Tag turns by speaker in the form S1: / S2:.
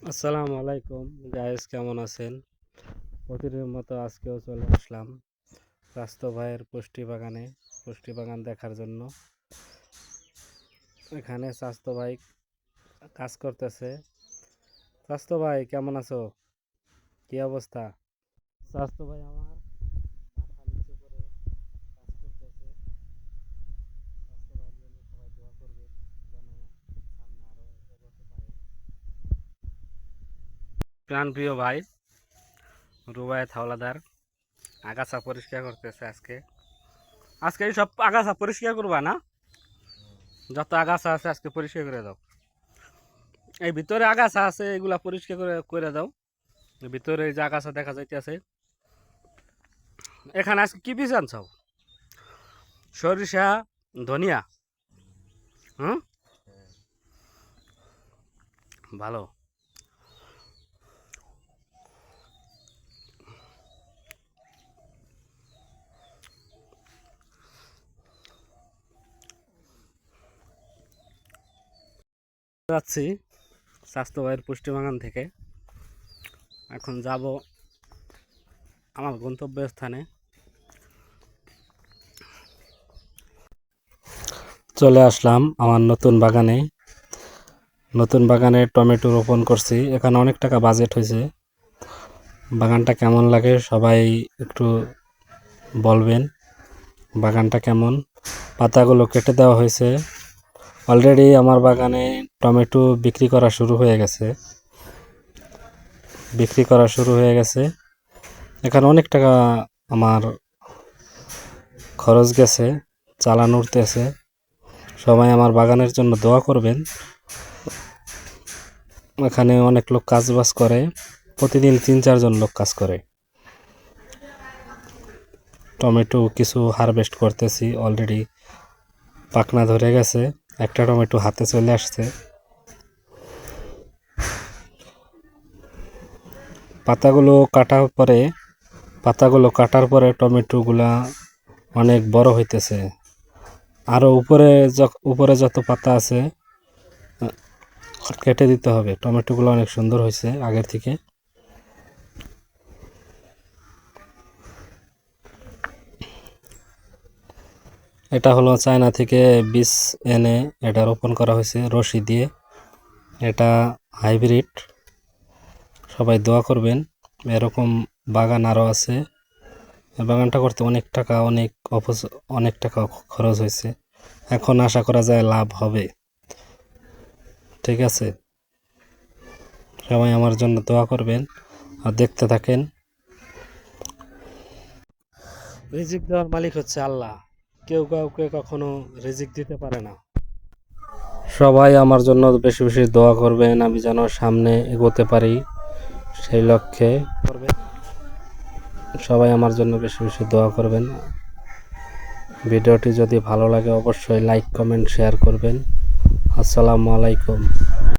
S1: আসসালামু আলাইকুম গাইস, কেমন আছেন? প্রতিদিনের মতো আজকেও চলে আসলাম স্বাস্থ্য ভাইয়ের পুষ্টি বাগান দেখার জন্য। এখানে স্বাস্থ্য ভাই কাজ করতেছে। স্বাস্থ্য ভাই কেমন আছো? কি অবস্থা? স্বাস্থ্য ভাই আমার মাথা নিচু করে কাজ করতেছে। স্বাস্থ্য ভাইয়ের জন্য সবাই দোয়া করবে যেন সামনে আরো এগোতে পারে। প্রাণপ্রিয় ভাই রুবায়েত হাওলাদার আগাছা পরিষ্কার করতেছে আজকে। আজকে এই সব আগাছা পরিষ্কার করবা না? যত আগাছা আছে আজকে পরিষ্কার করে দাও। এই ভিতরে আগাছা আছে, এগুলা পরিষ্কার করে করে দাও। ভিতরে যে আগাছা দেখা যাইতেছে। এখানে আজকে কি বীজ আনছো? সরিষা, ধনিয়া। হুম, ভালো। যাচ্ছি স্বাস্থ্য ভাইয়ের পুষ্টি বাগান থেকে। এখন যাব আমার গন্তব্যস্থানে। চলে আসলাম আমার নতুন বাগানে টমেটো রোপণ করছি। এখানে অনেক টাকা বাজেট হয়েছে। বাগানটা কেমন লাগে সবাই একটু বলবেন। বাগানটা কেমন? পাতাগুলো কেটে দেওয়া হয়েছে। অলরেডি আমার বাগানে টমেটো বিক্রি করা শুরু হয়ে গেছে। এখানে অনেক টাকা আমার খরচ গেছে, চালান উঠতেছে। সবাই আমার বাগানের জন্য দোয়া করবেন। এখানে অনেক লোক কাজবাজ করে, প্রতিদিন 3-4 জন লোক কাজ করে। টমেটো কিছু হারভেস্ট করতেছি, অলরেডি পাকনা ধরে গেছে। একটা টমেটো হাতে চলে আসছে। পাতাগুলো কাটার পরে টমেটোগুলা অনেক বড় হইতেছে। আরও উপরে যত পাতা আছে কেটে দিতে হবে। টমেটোগুলো অনেক সুন্দর হয়েছে আগের থেকে। এটা হলো চায়না থেকে বীজ এনে এটা রোপণ করা হয়েছে রশি দিয়ে। এটা হাইব্রিড। সবাই দোয়া করবেন। এরকম বাগান আরও আছে। বাগানটা করতে অনেক টাকা খরচ হয়েছে। এখন আশা করা যায় লাভ হবে। ঠিক আছে, সবাই আমার জন্য দোয়া করবেন আর দেখতে থাকেন। রিজিক দেওয়ার মালিক হচ্ছে আল্লাহ। কেউ কাউকে কখনো রিজিক দিতে পারে না। সবাই আমার জন্য বেশি বেশি দোয়া করবেন, আমি যেন সামনে এগোতে পারি সেই লক্ষ্যে। সবাই আমার জন্য বেশি বেশি দোয়া করবেন। ভিডিওটি যদি ভালো লাগে অবশ্যই লাইক, কমেন্ট, শেয়ার করবেন। আসসালামু আলাইকুম।